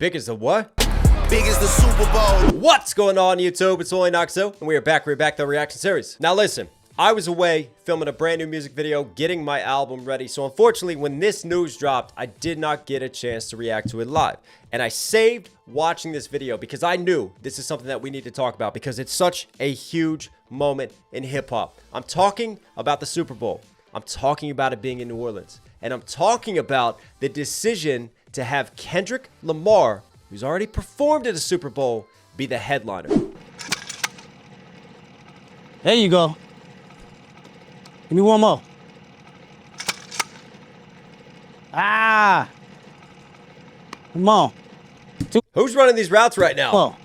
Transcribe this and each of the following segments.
Big as the what? Big as the Super Bowl. What's going on, YouTube? It's only Knox Hill, and we are back. We're back to the reaction series. Now listen, I was away filming a brand new music video, getting my album ready. So unfortunately, when this news dropped, I did not get a chance to react to it live. And I saved watching this video because I knew this is something that we need to talk about because it's such a huge moment in hip hop. I'm talking about the Super Bowl. I'm talking about it being in New Orleans. And I'm talking about the decision to have Kendrick Lamar, who's already performed at a Super Bowl, be the headliner. There you go. Give me one more. Ah! Come on. Who's running these routes right now? Come on.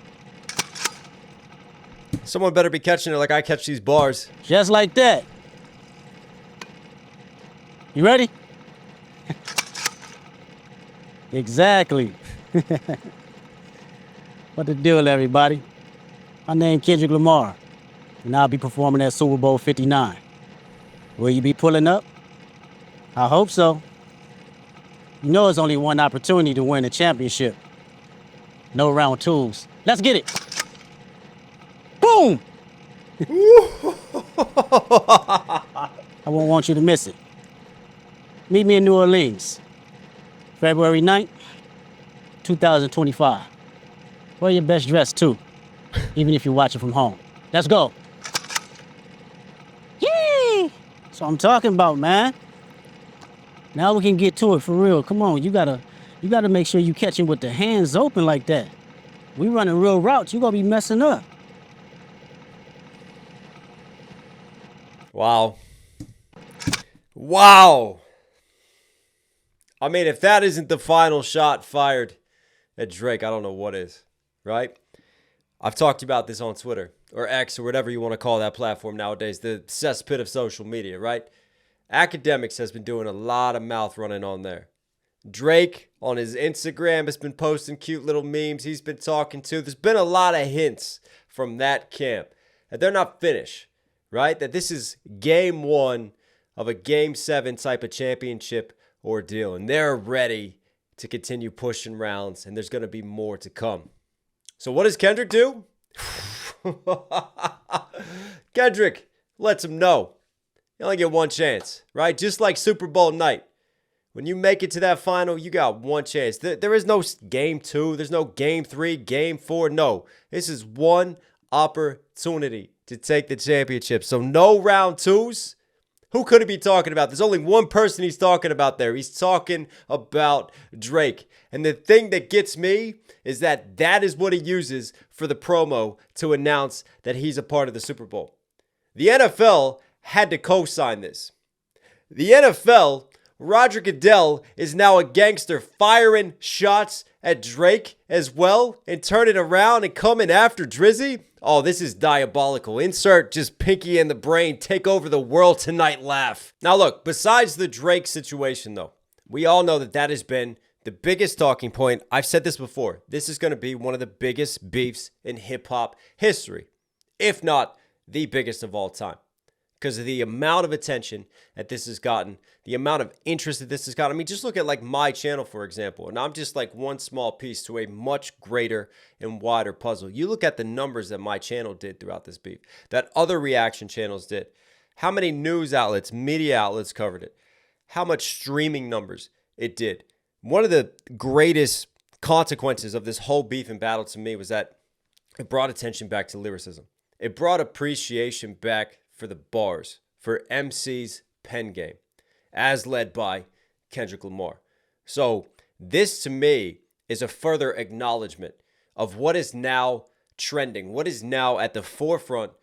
Someone better be catching it like I catch these bars. Just like that. You ready? Exactly. What the deal, everybody? My name's Kendrick Lamar, and I'll be performing at Super Bowl 59. Will you be pulling up? I hope so. You know it's only one opportunity to win a championship. No round twos. Let's get it. Boom! I won't want you to miss it. Meet me in New Orleans, February 9th, 2025. Wear your best dress too, even if you're watching from home. Let's go. Yay! That's what I'm talking about, man. Now we can get to it for real. Come on, you gotta make sure you catch him with the hands open like that. We running real routes, you gonna be messing up. Wow. Wow. I mean, if that isn't the final shot fired at Drake, I don't know what is, right? I've talked about this on Twitter or X or whatever you want to call that platform nowadays, the cesspit of social media, right? Academics has been doing a lot of mouth running on there. Drake on his Instagram has been posting cute little memes he's been talking to. There's been a lot of hints from that camp that they're not finished, right? That this is game one of a game 7 type of championship ordeal, and they're ready to continue pushing rounds, and there's going to be more to come. So what does Kendrick do? Kendrick lets him know you only get one chance, right? Just like Super Bowl night. When you make it to that final, you got one chance. There is no game 2. There's no game 3, game 4. No, this is one opportunity to take the championship. So no round 2s. Who could he be talking about? There's only one person he's talking about there. He's talking about Drake. And the thing that gets me is that that is what he uses for the promo to announce that he's a part of the Super Bowl. The NFL had to co-sign this. The NFL, Roger Goodell is now a gangster firing shots at Drake as well and turning around and coming after Drizzy. Oh, this is diabolical. Insert just pinky in the brain, take over the world tonight laugh. Now look, besides the Drake situation though, we all know that that has been the biggest talking point. I've said this before. This is going to be one of the biggest beefs in hip hop history, if not the biggest of all time. Because of the amount of attention that this has gotten, the amount of interest that this has gotten. I mean, just look at like my channel, for example, and I'm just like one small piece to a much greater and wider puzzle. You look at the numbers that my channel did throughout this beef, that other reaction channels did, how many news outlets, media outlets covered it, how much streaming numbers it did. One of the greatest consequences of this whole beef and battle to me was that it brought attention back to lyricism. It brought appreciation back for the bars, for MC's pen game, as led by Kendrick Lamar. So this to me is a further acknowledgement of what is now trending, what is now at the forefront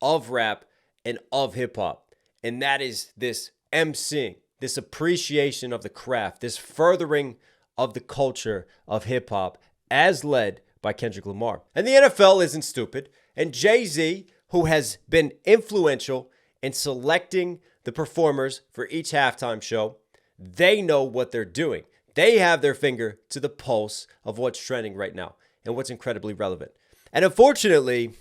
of rap and of hip hop. And that is this MCing, this appreciation of the craft, this furthering of the culture of hip hop as led by Kendrick Lamar. And the NFL isn't stupid. And Jay-Z, who has been influential in selecting the performers for each halftime show, they know what they're doing. They have their finger to the pulse of what's trending right now and what's incredibly relevant. And unfortunately,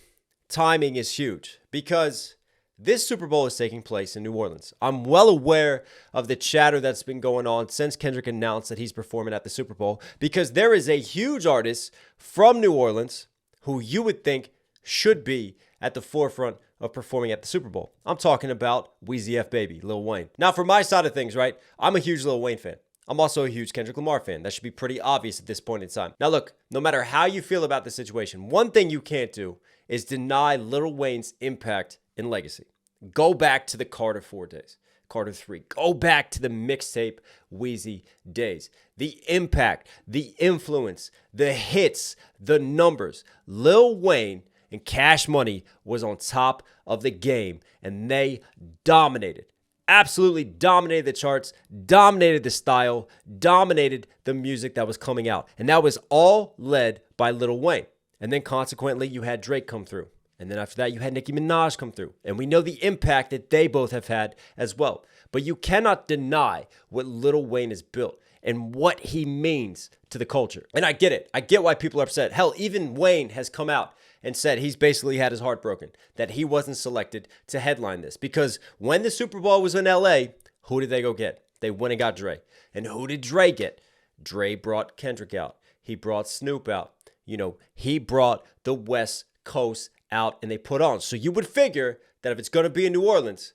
timing is huge because This Super Bowl is taking place in New Orleans. I'm well aware of the chatter that's been going on since Kendrick announced that he's performing at the Super Bowl, because there is a huge artist from New Orleans who you would think should be at the forefront of performing at the Super Bowl. I'm talking about Weezy F Baby, Lil Wayne. Now, for my side of things, right, I'm a huge Lil Wayne fan. I'm also a huge Kendrick Lamar fan. That should be pretty obvious at this point in time. Now, look, no matter how you feel about the situation, one thing you can't do is deny Lil Wayne's impact and legacy. Go back to the Carter 4 days, Carter 3. Go back to the mixtape Weezy days. The impact, the influence, the hits, the numbers. Lil Wayne and Cash Money was on top of the game, and they dominated. Absolutely dominated the charts, dominated the style, dominated the music that was coming out. And that was all led by Lil Wayne. And then consequently, you had Drake come through. And then after that, you had Nicki Minaj come through. And we know the impact that they both have had as well. But you cannot deny what Lil Wayne has built and what he means to the culture. And I get it. I get why people are upset. Hell, even Wayne has come out and said he's basically had his heart broken, that he wasn't selected to headline this. Because when the Super Bowl was in LA, who did they go get? They went and got Dre. And who did Dre get? Dre brought Kendrick out. He brought Snoop out. You know, he brought the West Coast out, and they put on. So you would figure that if it's going to be in New Orleans,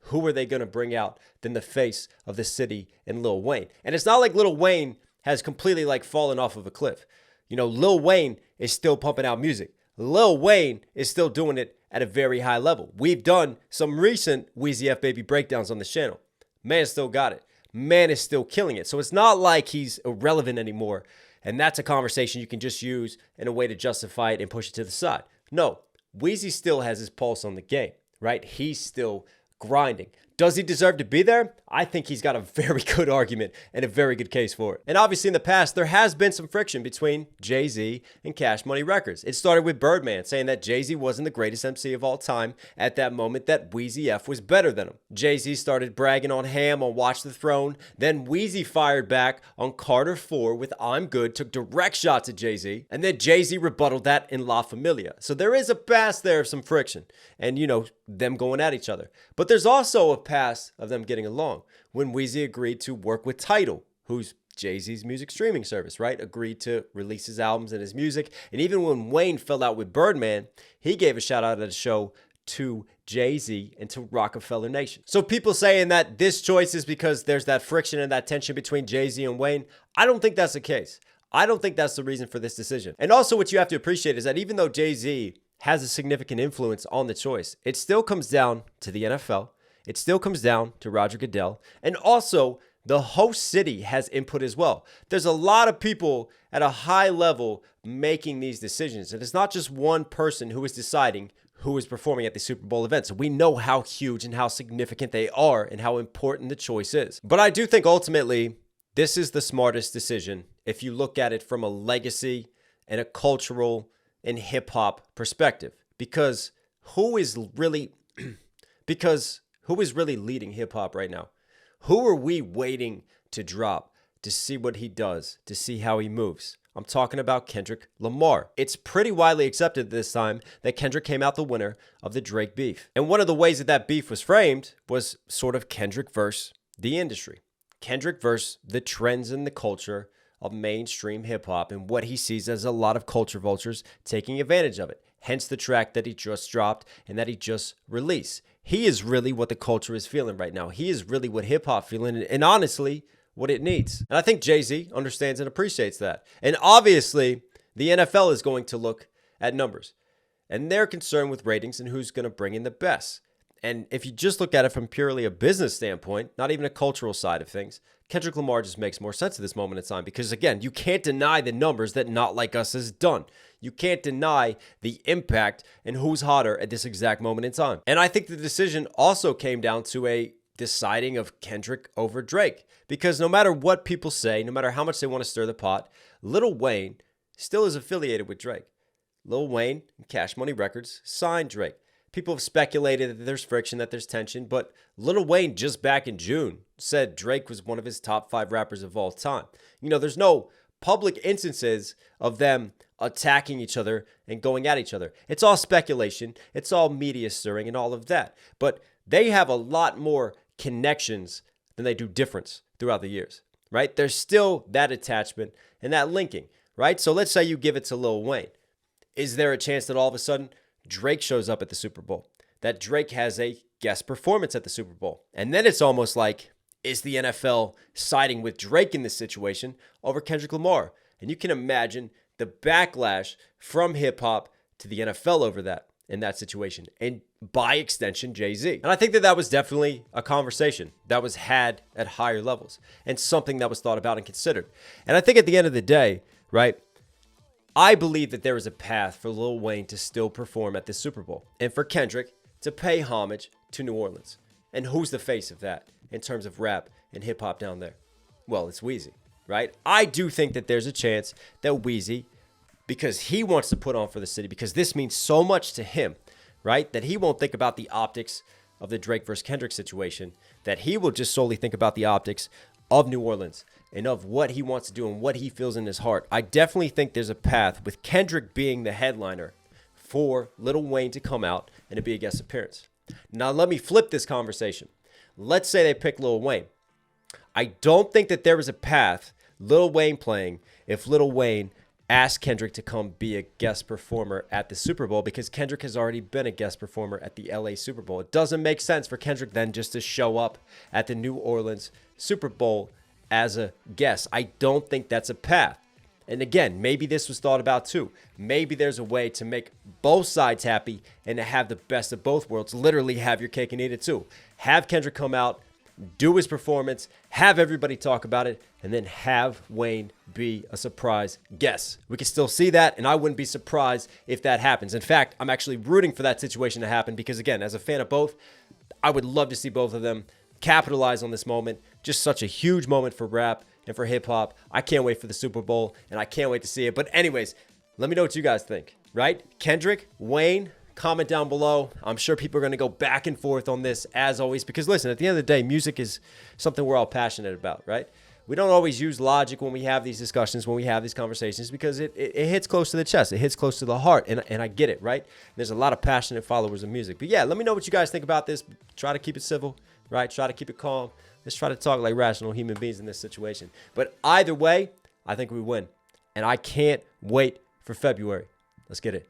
who are they going to bring out than the face of the city and Lil Wayne? And it's not like Lil Wayne has completely like fallen off of a cliff. You know, Lil Wayne is still pumping out music. Lil Wayne is still doing it at a very high level. We've done some recent Weezy F Baby breakdowns on this channel. Man still got it. Man is still killing it. So it's not like he's irrelevant anymore. And that's a conversation you can just use in a way to justify it and push it to the side. No, Weezy still has his pulse on the game, right? He's still grinding. Does he deserve to be there? I think he's got a very good argument and a very good case for it. And obviously in the past, there has been some friction between Jay-Z and Cash Money Records. It started with Birdman saying that Jay-Z wasn't the greatest MC of all time at that moment, that Weezy F was better than him. Jay-Z started bragging on Ham on Watch the Throne. Then Weezy fired back on Carter 4 with I'm Good, took direct shots at Jay-Z. And then Jay-Z rebutted that in La Familia. So there is a past there of some friction and, you know, them going at each other. But there's also a past of them getting along when Weezy agreed to work with Tidal, who's Jay-Z's music streaming service, right? Agreed to release his albums and his music. And even when Wayne fell out with Birdman, he gave a shout out at the show to Jay-Z and to Rockefeller Nation. So people saying that this choice is because there's that friction and that tension between Jay-Z and Wayne, I don't think that's the case. I don't think that's the reason for this decision. And also what you have to appreciate is that even though Jay-Z has a significant influence on the choice, it still comes down to the NFL. It still comes down to Roger Goodell. And also, the host city has input as well. There's a lot of people at a high level making these decisions. And it's not just one person who is deciding who is performing at the Super Bowl event. So we know how huge and how significant they are and how important the choice is. But I do think ultimately, this is the smartest decision if you look at it from a legacy and a cultural and hip hop perspective. Because who is really leading hip hop right now? Who are we waiting to drop to see what he does, to see how he moves? I'm talking about Kendrick Lamar. It's pretty widely accepted this time that Kendrick came out the winner of the Drake beef. And one of the ways that that beef was framed was sort of Kendrick versus the industry. Kendrick versus the trends in the culture of mainstream hip hop and what he sees as a lot of culture vultures taking advantage of it. Hence the track that he just dropped and that he just released. He is really what the culture is feeling right now. He is really what hip hop feeling and honestly what it needs. And I think Jay-Z understands and appreciates that. And obviously the NFL is going to look at numbers and they're concerned with ratings and who's going to bring in the best. And if you just look at it from purely a business standpoint, not even a cultural side of things, Kendrick Lamar just makes more sense at this moment in time because, again, you can't deny the numbers that Not Like Us has done. You can't deny the impact and who's hotter at this exact moment in time. And I think the decision also came down to a deciding of Kendrick over Drake because no matter what people say, no matter how much they want to stir the pot, Lil Wayne still is affiliated with Drake. Lil Wayne and Cash Money Records signed Drake. People have speculated that there's friction, that there's tension, but Lil Wayne just back in June said Drake was one of his top 5 rappers of all time. You know, there's no public instances of them attacking each other and going at each other. It's all speculation. It's all media stirring and all of that. But they have a lot more connections than they do difference throughout the years, right? There's still that attachment and that linking, right? So let's say you give it to Lil Wayne. Is there a chance that all of a sudden Drake shows up at the Super Bowl? That Drake has a guest performance at the Super Bowl? And then it's almost like, is the NFL siding with Drake in this situation over Kendrick Lamar? And you can imagine the backlash from hip-hop to the NFL over that in that situation. And by extension, Jay-Z. And I think that that was definitely a conversation that was had at higher levels and something that was thought about and considered. And I think at the end of the day, right, I believe that there is a path for Lil Wayne to still perform at this Super Bowl and for Kendrick to pay homage to New Orleans. And who's the face of that in terms of rap and hip hop down there? Well, it's Weezy, right? I do think that there's a chance that Weezy, because he wants to put on for the city, because this means so much to him, right, that he won't think about the optics of the Drake versus Kendrick situation, that he will just solely think about the optics of New Orleans and of what he wants to do and what he feels in his heart. I definitely think there's a path with Kendrick being the headliner for Lil Wayne to come out and to be a guest appearance. Now, let me flip this conversation. Let's say they pick Lil Wayne. I don't think that there is a path Lil Wayne playing if Lil Wayne asked Kendrick to come be a guest performer at the Super Bowl, because Kendrick has already been a guest performer at the LA Super Bowl. It doesn't make sense for Kendrick then just to show up at the New Orleans Super Bowl as a guest. I don't think that's a path. And again, maybe this was thought about too. Maybe there's a way to make both sides happy and to have the best of both worlds. Literally have your cake and eat it too. Have Kendrick come out, do his performance, have everybody talk about it, and then have Wayne be a surprise guest. We can still see that, and I wouldn't be surprised if that happens. In fact, I'm actually rooting for that situation to happen because, again, as a fan of both, I would love to see both of them capitalize on this moment. Just such a huge moment for rap and for hip-hop. I can't wait for the Super Bowl, and I can't wait to see it. But anyways, let me know what you guys think, right? Kendrick, Wayne, comment down below. I'm sure people are going to go back and forth on this, as always, because, listen, at the end of the day, music is something we're all passionate about, right? We don't always use logic when we have these discussions, when we have these conversations, because it hits close to the chest. It hits close to the heart, and I get it, right? There's a lot of passionate followers of music. But, yeah, let me know what you guys think about this. Try to keep it civil, right? Try to keep it calm. Let's try to talk like rational human beings in this situation. But either way, I think we win. And I can't wait for February. Let's get it.